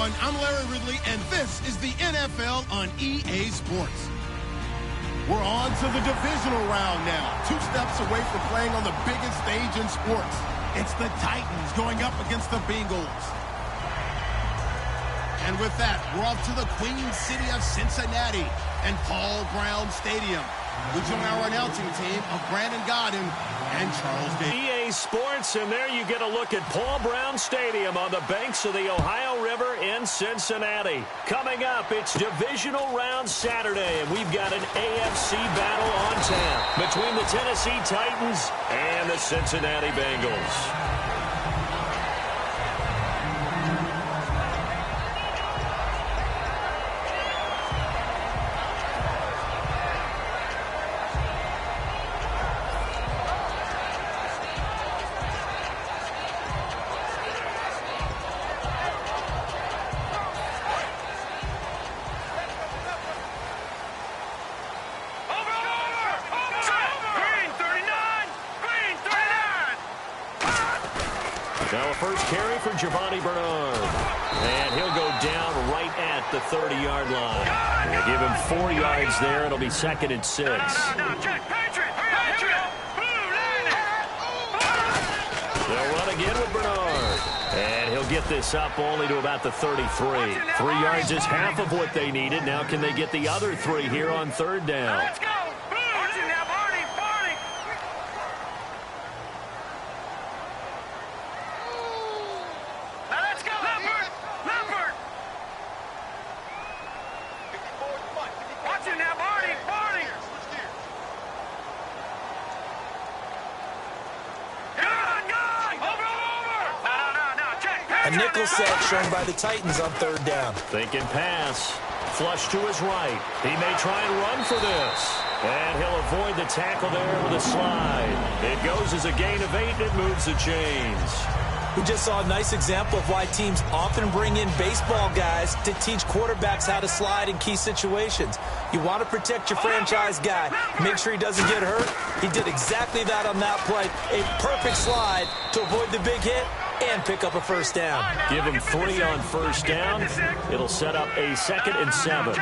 everyone. I'm Larry Ridley, and this is the NFL on EA Sports. We're on to the divisional round now. 2 steps away from playing on the biggest stage in sports. It's the Titans going up against the Bengals. And with that, we're off to the Queen City of Cincinnati and Paul Brown Stadium. We join our announcing team of Brandon Godden and Charles Davis. EA Sports, and there you get a look at Paul Brown Stadium on the banks of the Ohio River in Cincinnati. Coming up, it's divisional round Saturday, and we've got an AFC battle on tap between the Tennessee Titans and the Cincinnati Bengals. Now a first carry for Giovanni Bernard. And he'll go down right at the 30-yard line. We'll give him 4 yards there. It'll be 2nd and 6. They'll run again with Bernard. And he'll get this up only to about the 33. 3 yards is half of what they needed. Now can they get the other 3 here on 3rd down? Let's go! A nickel set shown by the Titans on 3rd down. Thinking pass. Flush to his right. He may try and run for this. And he'll avoid the tackle there with a slide. It goes as a gain of 8, and it moves the chains. We just saw a nice example of why teams often bring in baseball guys to teach quarterbacks how to slide in key situations. You want to protect your franchise guy. Make sure he doesn't get hurt. He did exactly that on that play. A perfect slide to avoid the big hit and pick up a 1st down. Give him 3 on 1st down. It'll set up a 2nd and 7.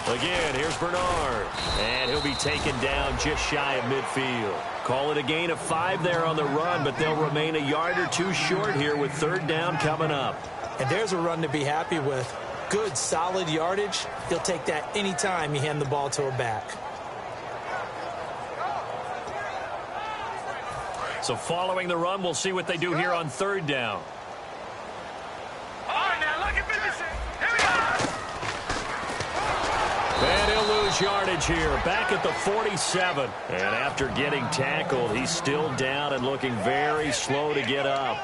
Again, here's Bernard. And he'll be taken down just shy of midfield. Call it a gain of 5 there on the run, but they'll remain a yard or 2 short here with 3rd down coming up. And there's a run to be happy with. Good, solid yardage. You'll take that anytime you hand the ball to a back. So following the run, we'll see what they do here on 3rd down. And he'll lose yardage here, back at the 47. And after getting tackled, he's still down and looking very slow to get up.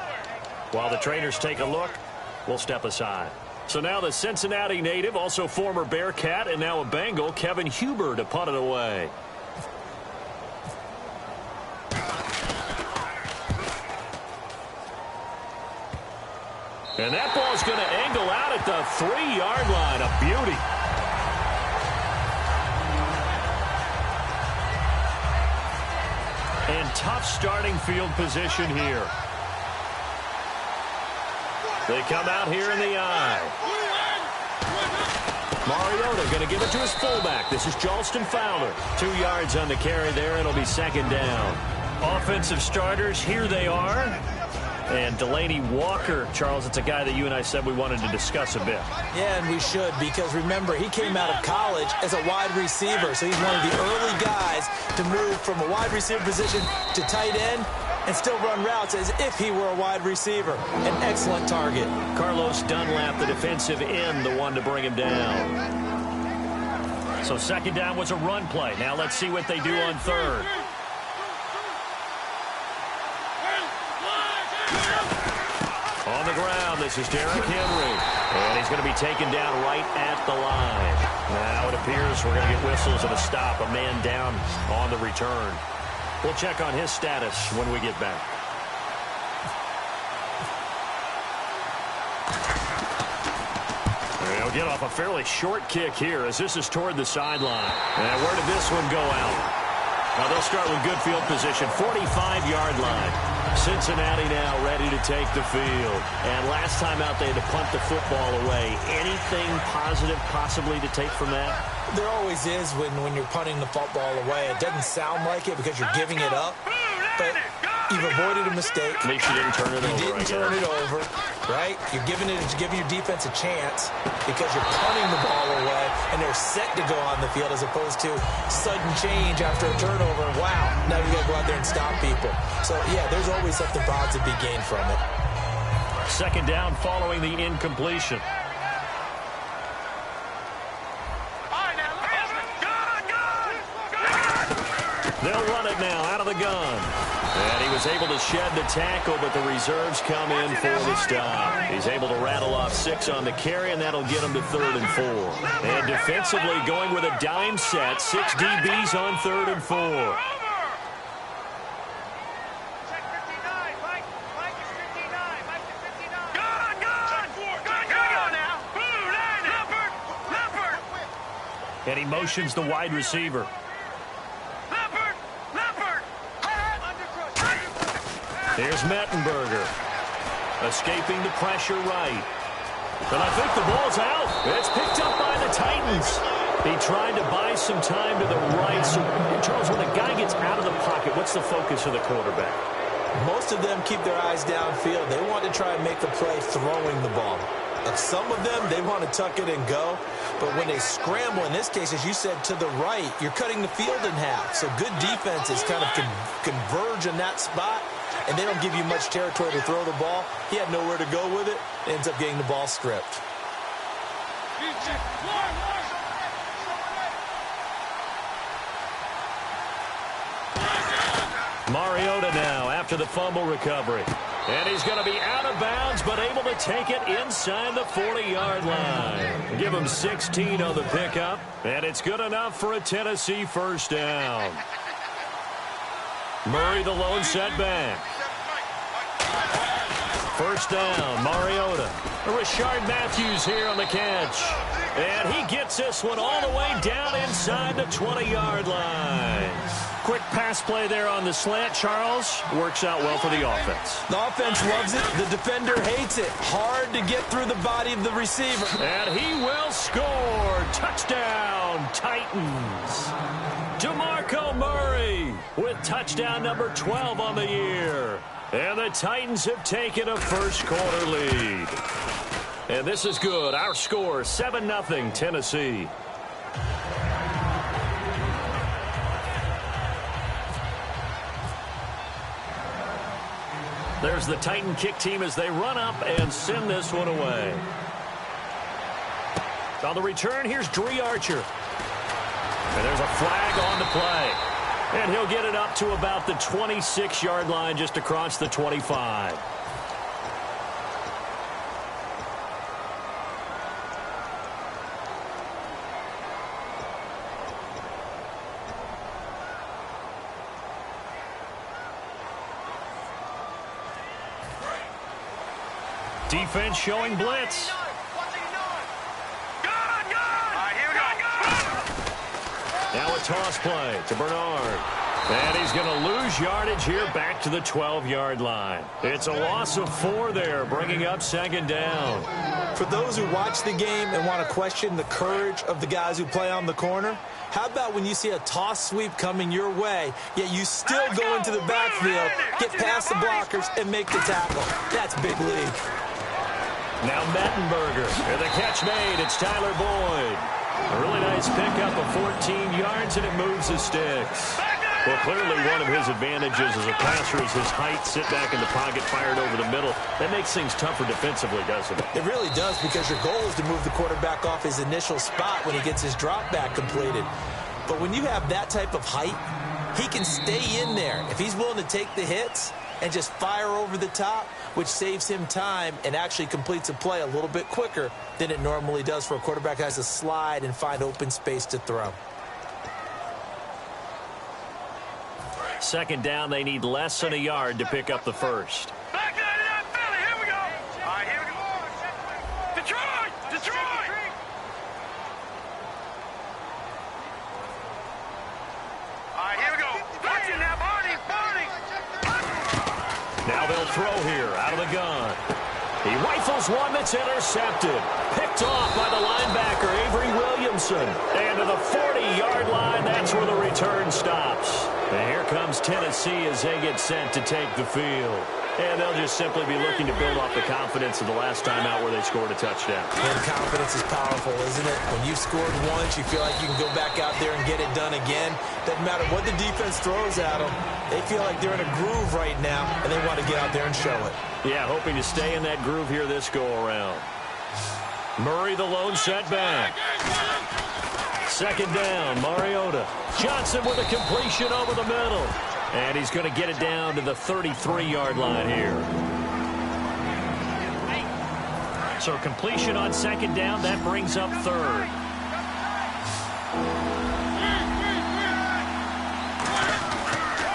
While the trainers take a look, we'll step aside. So now the Cincinnati native, also former Bearcat and now a Bengal, Kevin Huber, to punt it away. And that ball's going to angle out at the 3-yard line. A beauty. And tough starting field position here. They come out here in the eye. Mariota going to give it to his fullback. This is Jalston Fowler. 2 yards on the carry there. It'll be 2nd down. Offensive starters, here they are. And Delaney Walker, Charles, it's a guy that you and I said we wanted to discuss a bit. Yeah, and we should, because remember, he came out of college as a wide receiver, so he's one of the early guys to move from a wide receiver position to tight end and still run routes as if he were a wide receiver. An excellent target. Carlos Dunlap, the defensive end, the one to bring him down. So 2nd down was a run play. Now let's see what they do on 3rd. On the ground, this is Derrick Henry. And he's going to be taken down right at the line. Now it appears we're going to get whistles and a stop. A man down on the return. We'll check on his status when we get back. They'll get off a fairly short kick here as this is toward the sideline. And where did this one go out? Now they'll start with good field position, 45-yard line. Cincinnati now ready to take the field. And last time out, they had to punt the football away. Anything positive possibly to take from that? There always is when you're punting the football away. It doesn't sound like it because you're giving it up, but you've avoided a mistake. At least you didn't turn it over. You didn't turn it over, right? You're giving your defense a chance because you're punting the ball away, and they're set to go on the field as opposed to sudden change after a turnover. Wow, now you got to go out there and stop people. So, yeah, there's always something positive to be gained from it. Second down following the incompletion. They'll run it now out of the gun. And he was able to shed the tackle, but the reserves come in for the stop. He's able to rattle off 6 on the carry, and that'll get him to 3rd and 4. And defensively going with a dime set, 6 DBs on 3rd and 4. And he motions the wide receiver. Here's Mettenberger. Escaping the pressure right. And I think the ball's out. It's picked up by the Titans. He tried to buy some time to the right. So, Charles, when a guy gets out of the pocket, what's the focus of the quarterback? Most of them keep their eyes downfield. They want to try and make a play throwing the ball. Some of them, they want to tuck it and go. But when they scramble, in this case, as you said, to the right, you're cutting the field in half. So good defenses kind of converge in that spot, and they don't give you much territory to throw the ball. He had nowhere to go with it. Ends up getting the ball stripped. Mariota now after the fumble recovery. And he's going to be out of bounds, but able to take it inside the 40-yard line. Give him 16 on the pickup, and it's good enough for a Tennessee first down. Murray the lone setback. First down, Mariota. Rashard Matthews here on the catch. And he gets this one all the way down inside the 20-yard line. Quick pass play there on the slant, Charles. Works out well for the offense. The offense loves it. The defender hates it. Hard to get through the body of the receiver. And he will score. Touchdown, Titans. DeMarco Murray with touchdown number 12 on the year. And the Titans have taken a first-quarter lead. And this is good. Our score, 7-0 Tennessee. There's the Titan kick team as they run up and send this one away. On the return, here's Dree Archer. And there's a flag on the play. And he'll get it up to about the 26-yard line just across the 25. Defense showing blitz. Now a toss play to Bernard. And he's going to lose yardage here back to the 12-yard line. It's a loss of 4 there, bringing up second down. For those who watch the game and want to question the courage of the guys who play on the corner, how about when you see a toss sweep coming your way, yet you still go into the backfield, get past the blockers, and make the tackle? That's big league. Now Mettenberger. And the catch made. It's Tyler Boyd. A really nice pickup of 14 yards, and it moves the sticks. Well, clearly one of his advantages as a passer is his height, sit back in the pocket, fired over the middle. That makes things tougher defensively, doesn't it? It really does, because your goal is to move the quarterback off his initial spot when he gets his drop back completed. But when you have that type of height, he can stay in there. If he's willing to take the hits and just fire over the top, which saves him time and actually completes a play a little bit quicker than it normally does for a quarterback who has to slide and find open space to throw. Second down, they need less than a yard to pick up the first. Back to that Philly. Here we go. All right, here we go. Detroit! Detroit! All right, here we go. Watch it now, Barney. Barney. the gun. He rifles one that's intercepted. Picked off by the linebacker, Avery Williamson. And to the 40-yard line, that's where the return stops. And here comes Tennessee as they get set to take the field. And they'll just simply be looking to build off the confidence of the last time out where they scored a touchdown. And confidence is powerful, isn't it? When you've scored once, you feel like you can go back out there and get it done again. Doesn't matter what the defense throws at them. They feel like they're in a groove right now, and they want to get out there and show it. Yeah, hoping to stay in that groove here this go-around. Murray, the lone setback. Second down, Mariota. Johnson with a completion over the middle. And he's going to get it down to the 33-yard line here. So completion on second down, that brings up third.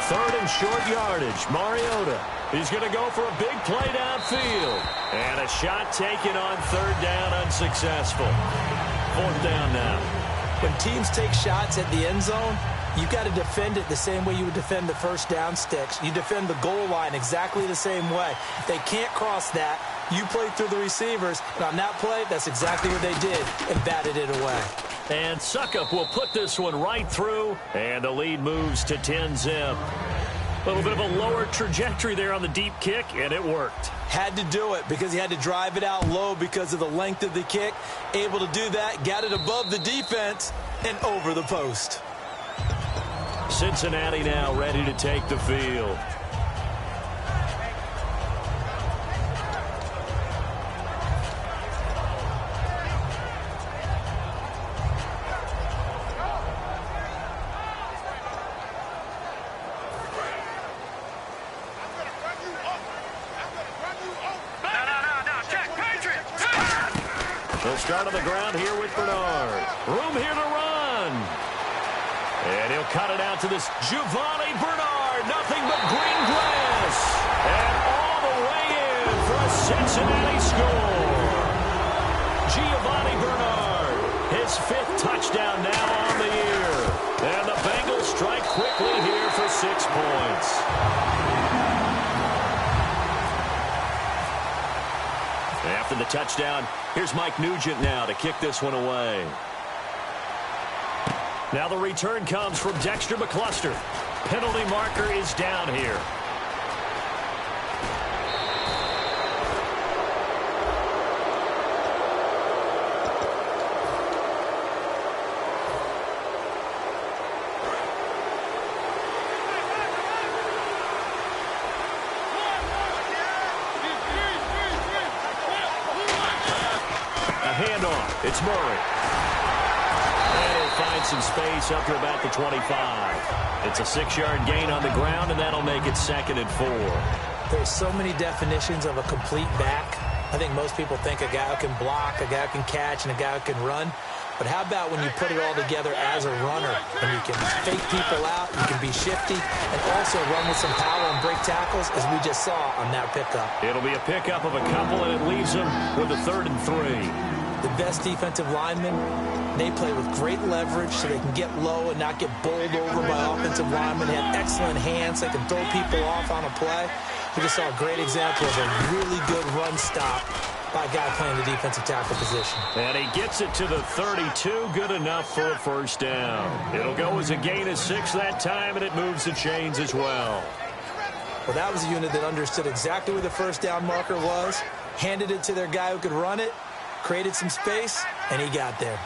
Third and short yardage, Mariota. He's going to go for a big play downfield. And a shot taken on third down, unsuccessful. Fourth down now. When teams take shots at the end zone, you've got to defend it the same way you would defend the first down sticks. You defend the goal line exactly the same way. If they can't cross that, you play through the receivers. And on that play, that's exactly what they did and batted it away. And Suckup will put this one right through, and the lead moves to 10-zip. A little bit of a lower trajectory there on the deep kick, and it worked. Had to do it because he had to drive it out low because of the length of the kick. Able to do that, got it above the defense, and over the post. Cincinnati now ready to take the field. They'll start on the ground here with Bernard. Room here to run. And he'll cut it out to this Giovanni Bernard. Nothing but green grass. And all the way in for a Cincinnati score. Giovanni Bernard, his fifth touchdown now on the year. And the Bengals strike quickly here for 6 points. After the touchdown, here's Mike Nugent now to kick this one away. Now the return comes from Dexter McCluster. Penalty marker is down here. Handoff. It's Murray. And he'll find some space up to about the 25. It's a 6-yard gain on the ground, and that'll make it 2nd and 4. There's so many definitions of a complete back. I think most people think a guy who can block, a guy who can catch, and a guy who can run. But how about when you put it all together as a runner, and you can fake people out, you can be shifty, and also run with some power and break tackles, as we just saw on that pickup. It'll be a pickup of a couple, and it leaves them with a 3rd and 3. The best defensive linemen, they play with great leverage so they can get low and not get bowled over by offensive linemen. They have excellent hands. They can throw people off on a play. We just saw a great example of a really good run stop by a guy playing the defensive tackle position. And he gets it to the 32. Good enough for a first down. It'll go as a gain of 6 that time, and it moves the chains as well. Well, that was a unit that understood exactly where the first down marker was, handed it to their guy who could run it, created some space, and he got there.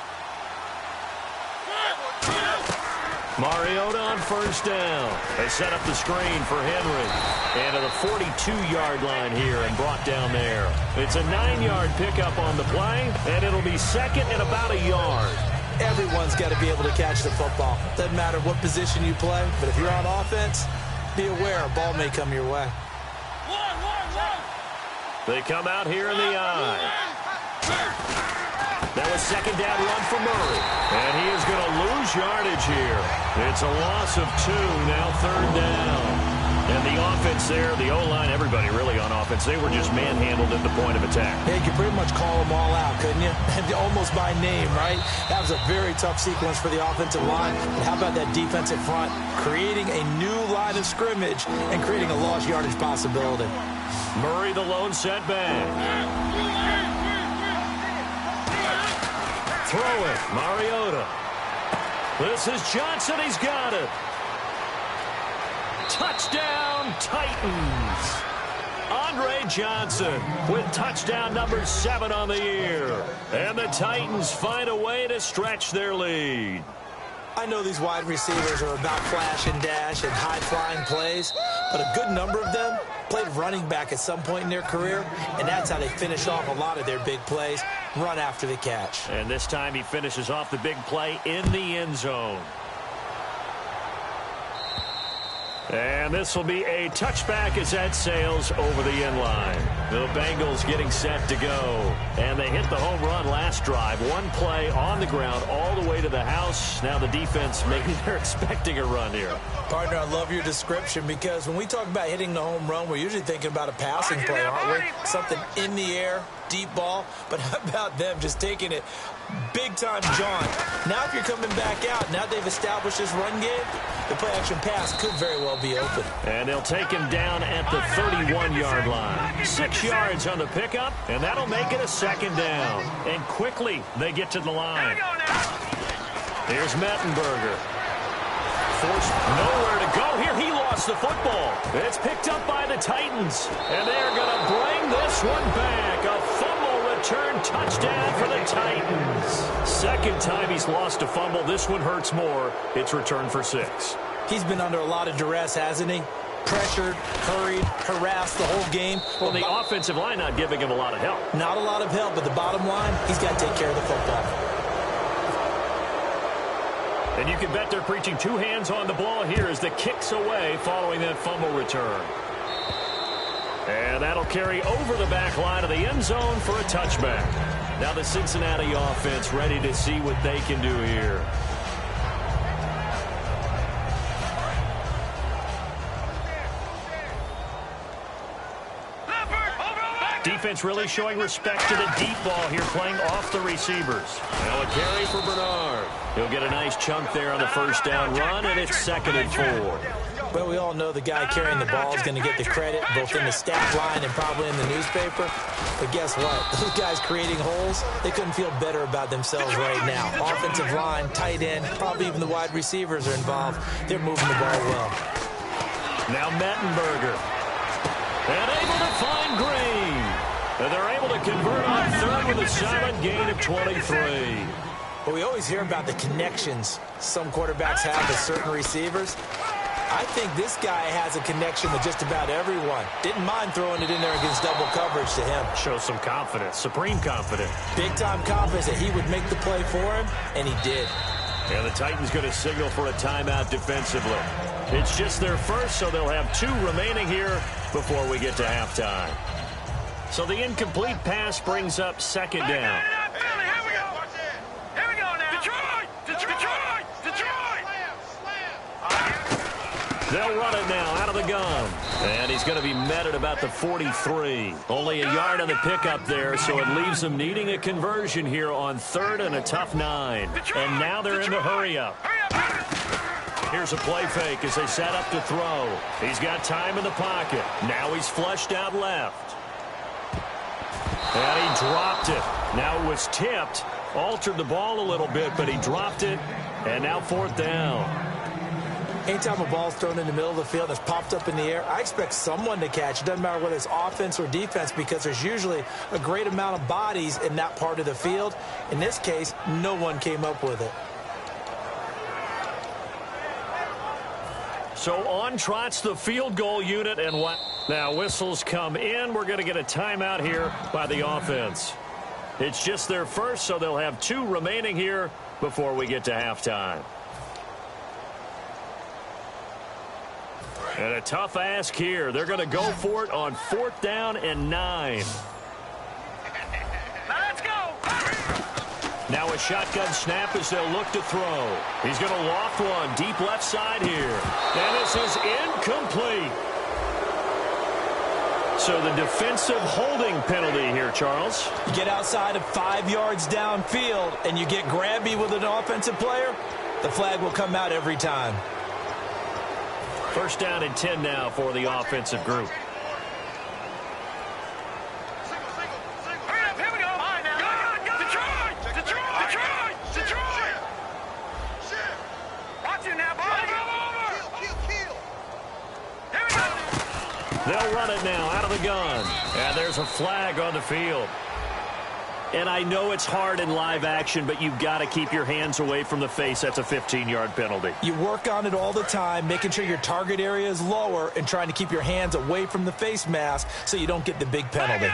Mariota on first down. They set up the screen for Henry. And to the 42-yard line here and brought down there. It's a 9-yard pickup on the play, and it'll be 2nd and about a yard. Everyone's got to be able to catch the football. Doesn't matter what position you play, but if you're on offense, be aware a ball may come your way. They come out here in the eye. That was 2nd down run for Murray. And he is going to lose yardage here. It's a loss of 2, now 3rd down. And the offense there, the O-line, everybody really on offense, they were just manhandled at the point of attack. Yeah, you could pretty much call them all out, couldn't you? Almost by name, right? That was a very tough sequence for the offensive line. And how about that defensive front? Creating a new line of scrimmage and creating a lost yardage possibility. Murray the lone setback. Throw it, Mariota. This is Johnson. He's got it. Touchdown, Titans. Andre Johnson with touchdown number 7 on the year. And the Titans find a way to stretch their lead. I know these wide receivers are about flash and dash and high-flying plays, but a good number of them played running back at some point in their career, and that's how they finish off a lot of their big plays, run after the catch. And this time he finishes off the big play in the end zone. And this will be a touchback as that sails over the end line. The Bengals getting set to go. And they hit the home run last drive. One play on the ground all the way to the house. Now the defense, maybe they're expecting a run here. Partner, I love your description because when we talk about hitting the home run, we're usually thinking about a passing play, aren't we? Something in the air, deep ball. But how about them just taking it big-time jaunt? Now if you're coming back out, now they've established this run game, the play-action pass could very well be open. And they'll take him down at the 31-yard line. 6 yards on the pickup, and that'll make it a second down. And quickly they get to the line. Here's Mettenberger. Forced nowhere to go here. He lost the football. It's picked up by the Titans. And they're going to bring this one back. A fumble return touchdown for the Titans. Second time he's lost a fumble. This one hurts more. It's returned for 6. He's been under a lot of duress, hasn't he? Pressured, hurried, harassed the whole game. Well, the offensive line not giving him a lot of help. Not a lot of help, but the bottom line, he's got to take care of the football. And you can bet they're preaching 2 hands on the ball here as the kick's away following that fumble return. And that'll carry over the back line of the end zone for a touchback. Now the Cincinnati offense ready to see what they can do here. Defense really showing respect to the deep ball here, playing off the receivers. Now a carry for Bernard. He'll get a nice chunk there on the first down run, and it's 2nd and 4. Well, we all know the guy carrying the ball is going to get the credit, both in the stat line and probably in the newspaper. But guess what? Those guys creating holes, they couldn't feel better about themselves right now. Offensive line, tight end, probably even the wide receivers are involved. They're moving the ball well. Now Mettenberger. And able to find Green. And they're able to convert on third with a solid gain of 23. Well, we always hear about the connections some quarterbacks have with certain receivers. I think this guy has a connection with just about everyone. Didn't mind throwing it in there against double coverage to him. Shows some confidence, supreme confidence. Big-time confidence that he would make the play for him, and he did. And the Titans going to signal for a timeout defensively. It's just their first, so they'll have 2 remaining here before we get to halftime. So the incomplete pass brings up 2nd down. Here we go now. Detroit! They'll run it now out of the gun. And he's going to be met at about the 43. Only a yard on the pickup there, so it leaves them needing a conversion here on 3rd and a tough 9. And now they're in the hurry-up. Here's a play fake as they set up to throw. He's got time in the pocket. Now he's flushed out left. And he dropped it. Now it was tipped. Altered the ball a little bit, but he dropped it. And now 4th down. Anytime a ball's thrown in the middle of the field that's popped up in the air, I expect someone to catch. It doesn't matter whether it's offense or defense because there's usually a great amount of bodies in that part of the field. In this case, no one came up with it. So on trots the field goal unit, and what? Now whistles come in. We're going to get a timeout here by the offense. It's just their first, so they'll have 2 remaining here before we get to halftime. And a tough ask here. They're going to go for it on 4th down and 9. Let's go! Now a shotgun snap as they'll look to throw. He's going to loft one deep left side here. And this is incomplete. So the defensive holding penalty here, Charles. You get outside of 5 yards downfield and you get grabby with an offensive player, the flag will come out every time. 1st down and 10 now for the offensive group. gun. And there's a flag on the field. And I know it's hard in live action, but you've got to keep your hands away from the face. That's a 15-yard penalty. You work on it all the time, making sure your target area is lower and trying to keep your hands away from the face mask so you don't get the big penalty.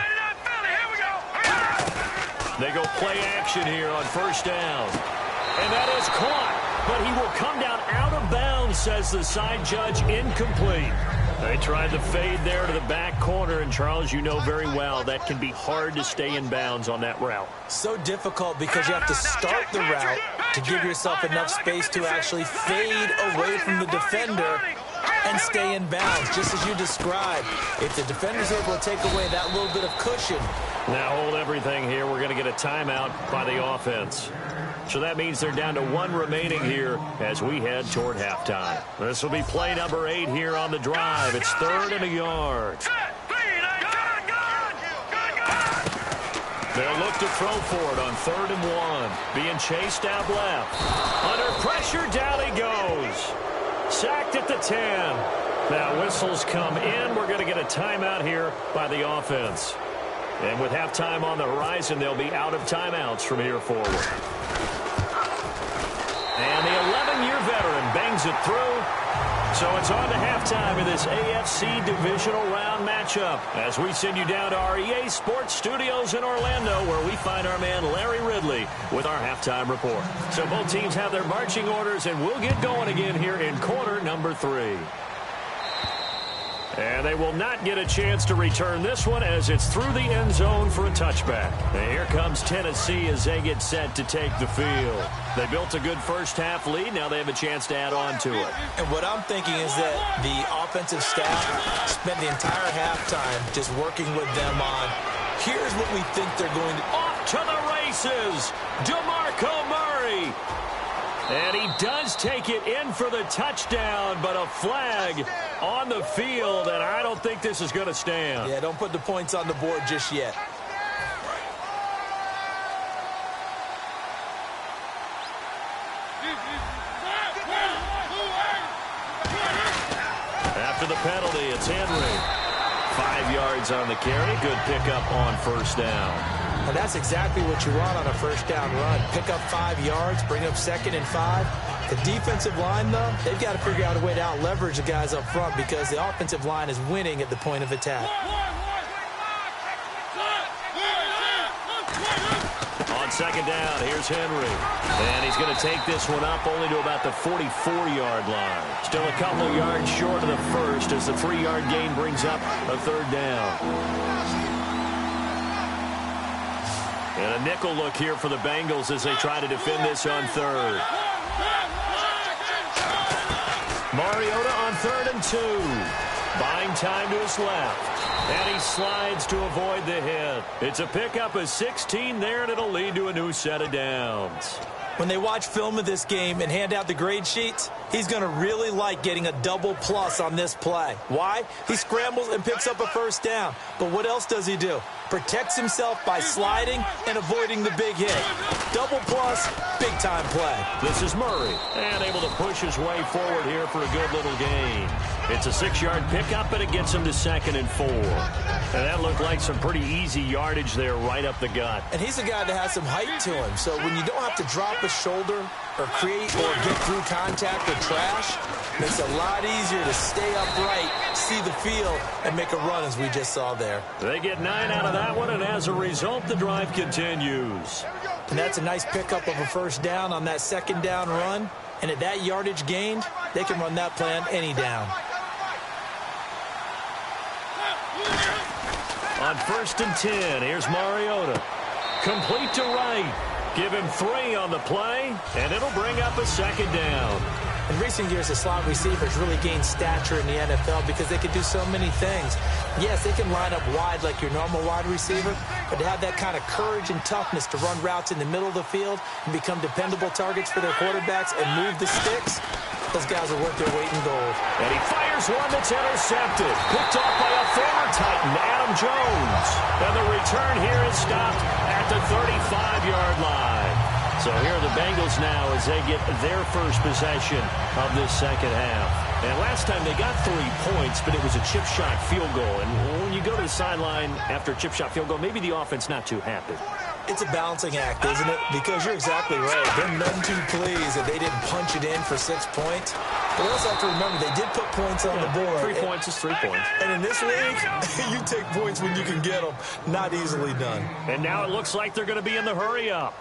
They go play action here on first down. And that is caught, but he will come down out of bounds, says the side judge, incomplete. They tried the fade there to the back corner, and Charles, you know very well that can be hard to stay in bounds on that route. So difficult because you have to start the route to give yourself enough space to actually fade away from the defender and stay in bounds, just as you described. If the defender's able to take away that little bit of cushion. Now hold everything here. We're going to get a timeout by the offense. So that means they're down to one remaining here as we head toward halftime. This will be play number 8 here on the drive. It's 3rd and a yard. They'll look to throw for it on 3rd and 1. Being chased out left. Under pressure, down he goes. Sacked at the 10. Now whistles come in. We're going to get a timeout here by the offense. And with halftime on the horizon, they'll be out of timeouts from here forward. And the 11-year veteran bangs it through. So it's on to halftime in this AFC divisional round matchup as we send you down to our EA Sports Studios in Orlando, where we find our man Larry Ridley with our halftime report. So both teams have their marching orders, and we'll get going again here in quarter number 3. And they will not get a chance to return this one as it's through the end zone for a touchback. And here comes Tennessee as they get set to take the field. They built a good first-half lead. Now they have a chance to add on to it. And what I'm thinking is that the offensive staff spent the entire halftime just working with them on, here's what we think they're going to... Off to the races, DeMarco Murray. And he does take it in for the touchdown, but a flag on the field, and I don't think this is going to stand. Yeah, don't put the points on the board just yet. After the penalty, it's Henry. 5 yards on the carry. Good pickup on first down. And that's exactly what you want on a first down run. Pick up 5 yards, bring up 2nd and 5. The defensive line, though, they've got to figure out a way to out-leverage the guys up front because the offensive line is winning at the point of attack. On second down, here's Henry. And he's going to take this one up only to about the 44-yard line. Still a couple of yards short of the first as the 3-yard gain brings up a 3rd down. And a nickel look here for the Bengals as they try to defend this on 3rd. Mariota on 3rd and 2. Buying time to his left. And he slides to avoid the hit. It's a pickup of 16 there, and it'll lead to a new set of downs. When they watch film of this game and hand out the grade sheets, he's going to really like getting a double plus on this play. Why? He scrambles and picks up a first down. But what else does he do? Protects himself by sliding and avoiding the big hit. Double plus, big-time play. This is Murray, and able to push his way forward here for a good little gain. It's a 6-yard pickup, and it gets him to 2nd and 4. And that looked like some pretty easy yardage there right up the gut. And he's a guy that has some height to him, so when you don't have to drop a shoulder or create or get through contact or trash, makes it a lot easier to stay upright, see the field, and make a run as we just saw there. They get 9 out of that one, and as a result, the drive continues. And that's a nice pickup of a first down on that 2nd down run. And at that yardage gained, they can run that play on any down. On 1st and 10, here's Mariota. Complete to right. Give him 3 on the play, and it'll bring up a 2nd down. In recent years, the slot receivers really gained stature in the NFL because they can do so many things. Yes, they can line up wide like your normal wide receiver, but to have that kind of courage and toughness to run routes in the middle of the field and become dependable targets for their quarterbacks and move the sticks, those guys are worth their weight in gold. And he fires one that's intercepted. Picked off by a former Titan, Adam Jones. And the return here is stopped at the 35-yard line. So here are the Bengals now as they get their first possession of this second half. And last time they got 3 points, but it was a chip shot field goal. And when you go to the sideline after a chip shot field goal, maybe the offense not too happy. It's a balancing act, isn't it? Because you're exactly right. They're none too pleased that they didn't punch it in for 6 points. But we also have to remember they did put points on the board. 3 points is 3 points. And in this league, you take points when you can get them. Not easily done. And now it looks like they're going to be in the hurry-up.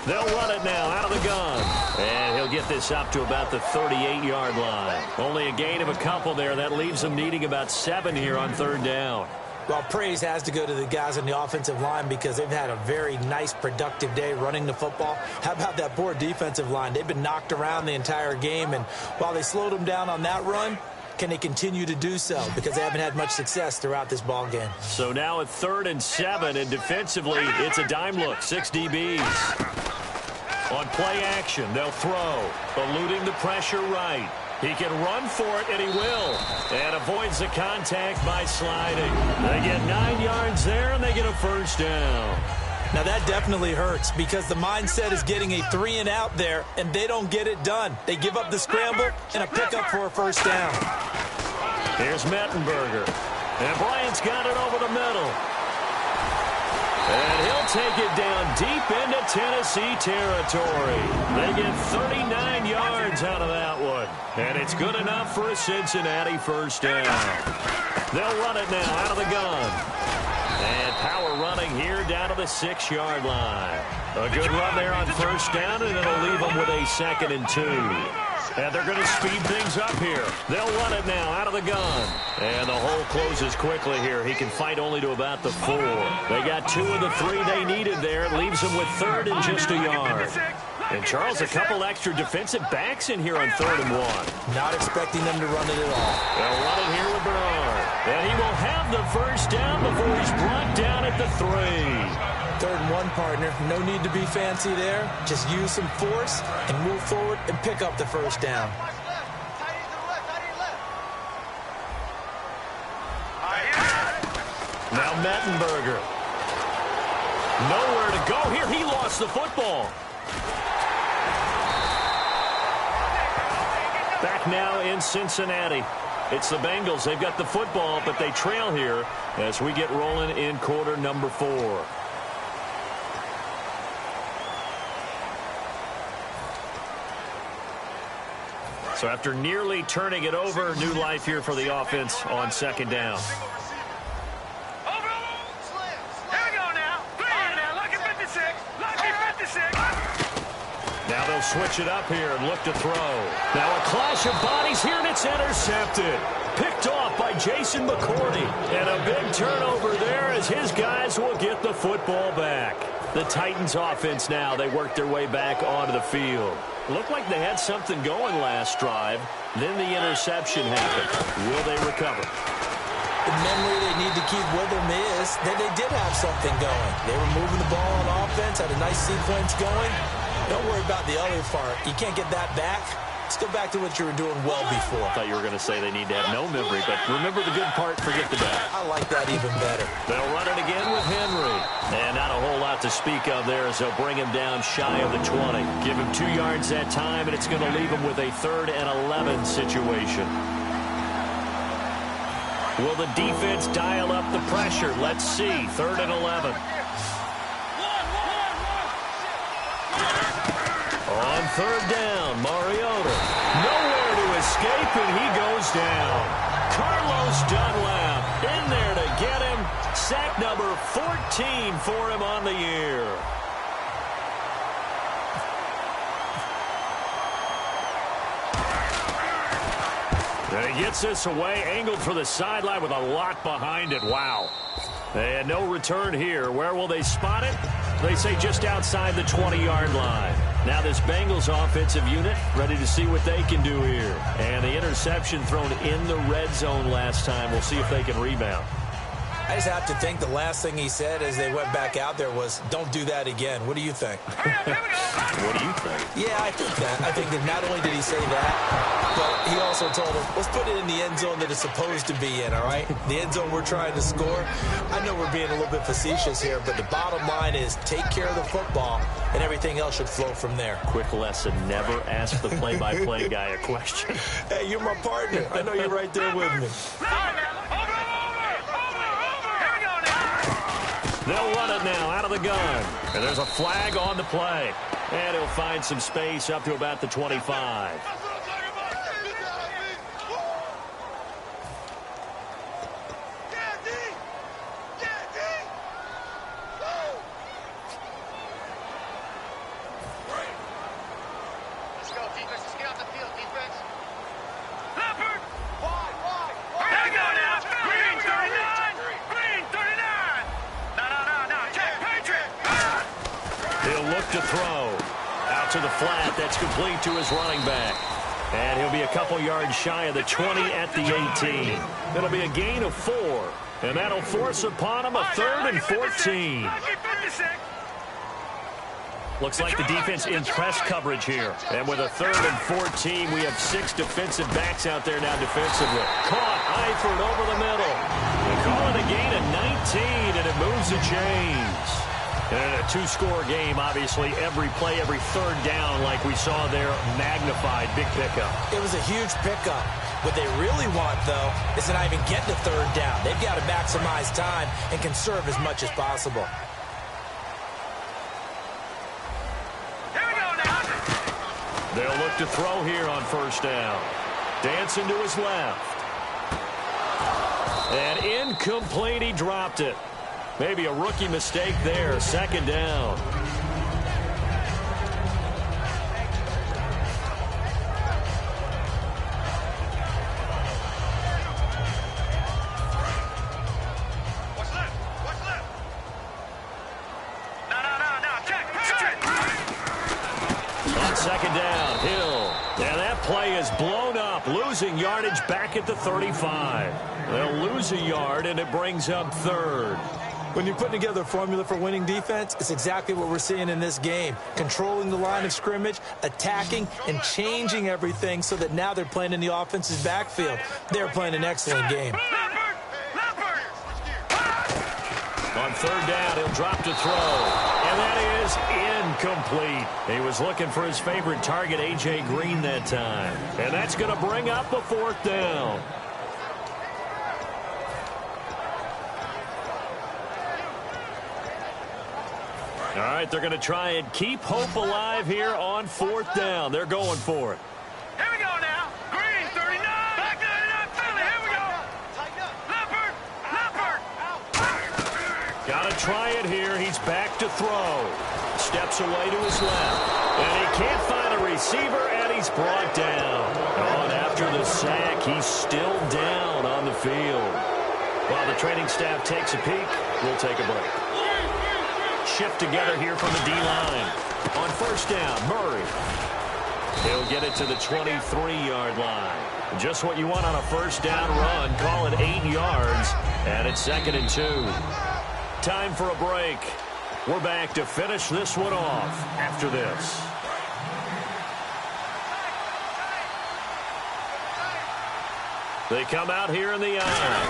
They'll run it now out of the gun. And he'll get this up to about the 38-yard line. Only a gain of a couple there. That leaves them needing about 7 here on 3rd down. Well, praise has to go to the guys on the offensive line because they've had a very nice, productive day running the football. How about that poor defensive line? They've been knocked around the entire game, and while they slowed them down on that run, can they continue to do so? Because they haven't had much success throughout this ball game. So now at 3rd and 7, and defensively, it's a dime look. 6 DBs. On play action, they'll throw, eluding the pressure right. He can run for it, and he will. And avoids the contact by sliding. They get 9 yards there, and they get a 1st down. Now, that definitely hurts because the mindset is getting a 3 and out there, and they don't get it done. They give up the scramble and a pickup for a 1st down. Here's Mettenberger. And Bryant's got it over the middle. And he'll take it down deep into Tennessee territory. They get 39 yards out of that one. And it's good enough for a Cincinnati 1st down. They'll run it now out of the gun. And power running here down to the 6-yard line. A good run there on 1st down, and it'll leave them with a 2nd and 2. And they're going to speed things up here. They'll run it now out of the gun. And the hole closes quickly here. He can fight only to about the 4. They got 2 of the 3 they needed there. It leaves them with 3rd and just a yard. And, Charles, a couple extra defensive backs in here on 3rd and 1. Not expecting them to run it at all. They'll run it here with Bernard. And he will have the 1st down before he's brought down at the 3. 3rd and 1, partner. No need to be fancy there. Just use some force and move forward and pick up the 1st down. Now Mettenberger. Nowhere to go here. He lost the football. Back now in Cincinnati. It's the Bengals. They've got the football, but they trail here as we get rolling in quarter number 4. So after nearly turning it over, new life here for the offense on 2nd down. Now they'll switch it up here and look to throw. Now a clash of bodies here, and it's intercepted. Picked off by Jason McCourty. And a big turnover there as his guys will get the football back. The Titans offense now, they work their way back onto the field. Looked like they had something going last drive. Then the interception happened. Will they recover? The memory they need to keep with them is that they did have something going. They were moving the ball on offense, had a nice sequence going. Don't worry about the other part. You can't get that back. Let's go back to what you were doing well before. I thought you were going to say they need to have no memory, but remember the good part, forget the bad. I like that even better. They'll run it again with Henry. And not a whole lot to speak of there as they'll bring him down shy of the 20. Give him 2 yards that time, and it's going to leave him with a 3rd and 11 situation. Will the defense dial up the pressure? Let's see. 3rd and 11. On 3rd down, Mariota. Nowhere to escape, and he goes down. Carlos Dunlap in there to get him. Sack number 14 for him on the year. And he gets this away, angled for the sideline with a lot behind it. Wow. And no return here. Where will they spot it? They say just outside the 20-yard line. Now this Bengals offensive unit ready to see what they can do here. And the interception thrown in the red zone last time. We'll see if they can rebound. I just have to think the last thing he said as they went back out there was, don't do that again. What do you think? What do you think? Yeah, I think that. I think that not only did he say that, but he also told him, let's put it in the end zone that it's supposed to be in, all right? The end zone we're trying to score. I know we're being a little bit facetious here, but the bottom line is take care of the football, and everything else should flow from there. Quick lesson, never ask the play-by-play guy a question. Hey, you're my partner. I know you're right there with me. They'll run it now out of the gun. And there's a flag on the play. And he'll find some space up to about the 25. To throw out to the flat. That's complete to his running back, and he'll be a couple yards shy of the 20 at the 18. It'll be a gain of 4, and that'll force upon him a 3rd and 14. Looks like the defense in press coverage here, and with a 3rd and 14, we have 6 defensive backs out there now defensively. Caught Eifert over the middle. They call it a gain of 19, and it moves the chains. And in a 2-score game, obviously, every play, every 3rd down, like we saw there, magnified. Big pickup. It was a huge pickup. What they really want, though, is to not even get the 3rd down. They've got to maximize time and conserve as much as possible. Here we go now. They'll look to throw here on 1st down. Dancing to his left. And incomplete, he dropped it. Maybe a rookie mistake there. 2nd down. What's left? What's left? No. Check. On 2nd down, Hill. And that play is blown up. Losing yardage back at the 35. They'll lose a yard, and it brings up 3rd. When you're putting together a formula for winning defense, it's exactly what we're seeing in this game. Controlling the line of scrimmage, attacking, and changing everything so that now they're playing in the offense's backfield. They're playing an excellent game. On 3rd down, he'll drop to throw. And that is incomplete. He was looking for his favorite target, A.J. Green, that time. And that's going to bring up a 4th down. All right, they're going to try and keep hope alive here on 4th down. They're going for it. Here we go now. Green, 39. Back 39, Philly. Here we go. Leopard. Got to try it here. He's back to throw. Steps away to his left. And he can't find a receiver, and he's brought down. On after the sack, he's still down on the field. While the training staff takes a peek, we'll take a break. Shift together here from the D-line. On 1st down, Murray. He'll get it to the 23-yard line. Just what you want on a 1st down run. Call it 8 yards, and it's 2nd and 2. Time for a break. We're back to finish this one off after this. They come out here in the eye.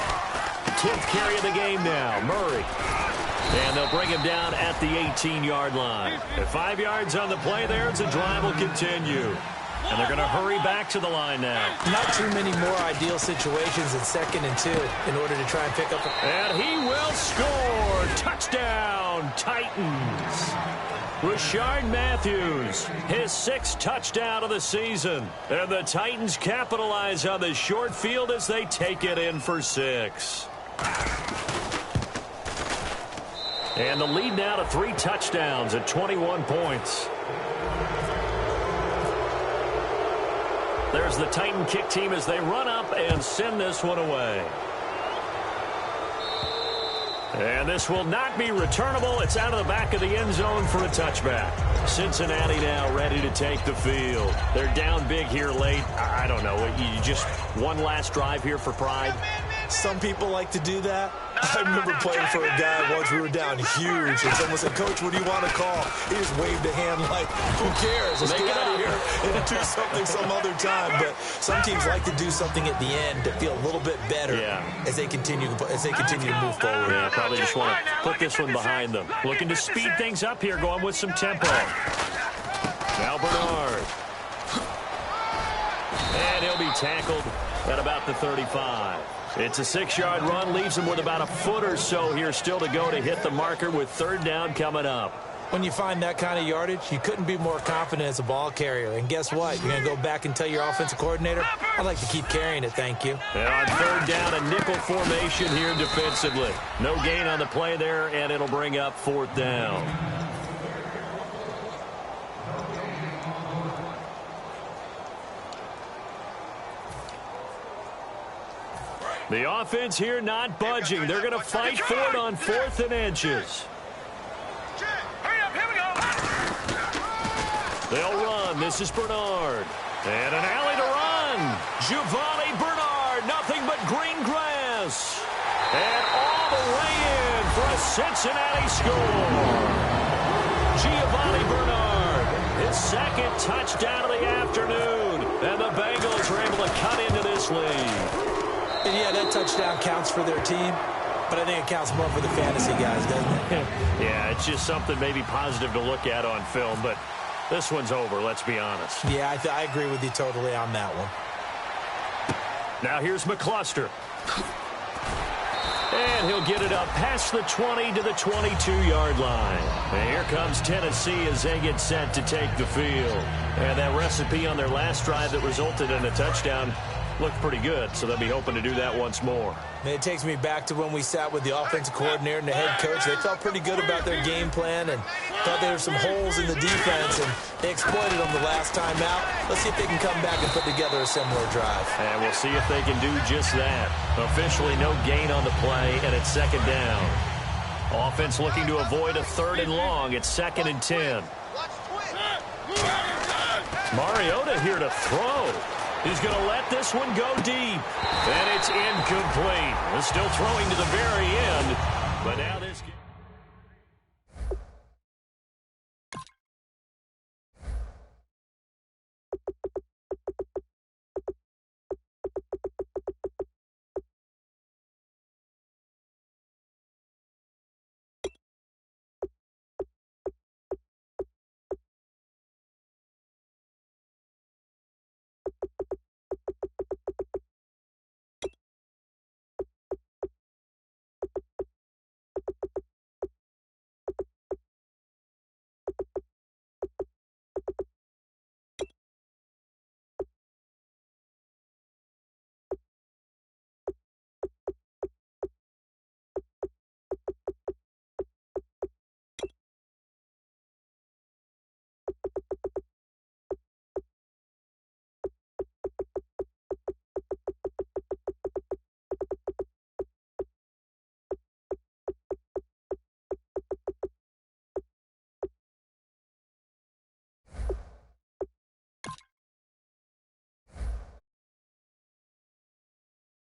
10th carry of the game now, Murray. And they'll bring him down at the 18-yard line. At 5 yards on the play there, the drive will continue. And they're going to hurry back to the line now. Not too many more ideal situations in 2nd and 2 in order to try and pick up a... And he will score. Touchdown, Titans. Rashard Matthews, his 6th touchdown of the season. And the Titans capitalize on the short field as they take it in for 6. And the lead now to 3 touchdowns at 21 points. There's the Titan kick team as they run up and send this one away. And this will not be returnable. It's out of the back of the end zone for a touchback. Cincinnati now ready to take the field. They're down big here late. I don't know. You just one last drive here for pride. Some people like to do that. I remember playing for a guy once. We were down huge, and someone said, "Coach, what do you want to call?" He just waved a hand like, "Who cares? Let's get out of here and do something some other time." But some teams like to do something at the end to feel a little bit better as they continue to move forward. Yeah, probably just want to put this one behind them. Looking to speed things up here, going with some tempo. Now Bernard. And he'll be tackled at about the 35. It's a 6-yard run, leaves him with about a foot or so here still to go to hit the marker with third down coming up. When you find that kind of yardage, you couldn't be more confident as a ball carrier. And guess what? You're going to go back and tell your offensive coordinator, "I'd like to keep carrying it, thank you." And on third down, a nickel formation here defensively. No gain on the play there, and it'll bring up fourth down. The offense here not budging. They're going to fight for it on 4th and inches. Hurry up, here we go. They'll run. This is Bernard. And an alley to run. Giovanni Bernard. Nothing but green grass. And all the way in for a Cincinnati score. Giovanni Bernard. His second touchdown of the afternoon. And the Bengals are able to cut into this lead. And yeah, that touchdown counts for their team, but I think it counts more for the fantasy guys, doesn't it? Yeah, it's just something maybe positive to look at on film, but this one's over, let's be honest. Yeah, I agree with you totally on that one. Now here's McCluster. And he'll get it up past the 20 to the 22-yard line. And here comes Tennessee as they get set to take the field. And that recipe on their last drive that resulted in a touchdown looked pretty good, so they'll be hoping to do that once more. And it takes me back to when we sat with the offensive coordinator and the head coach. They felt pretty good about their game plan and thought there were some holes in the defense, and they exploited them the last time out. Let's see if they can come back and put together a similar drive. And we'll see if they can do just that. Officially no gain on the play, and it's second down. Offense looking to avoid a 3rd and long. It's 2nd and 10. Mariota here to throw. He's going to let this one go deep. And it's incomplete. Still throwing to the very end. But now this...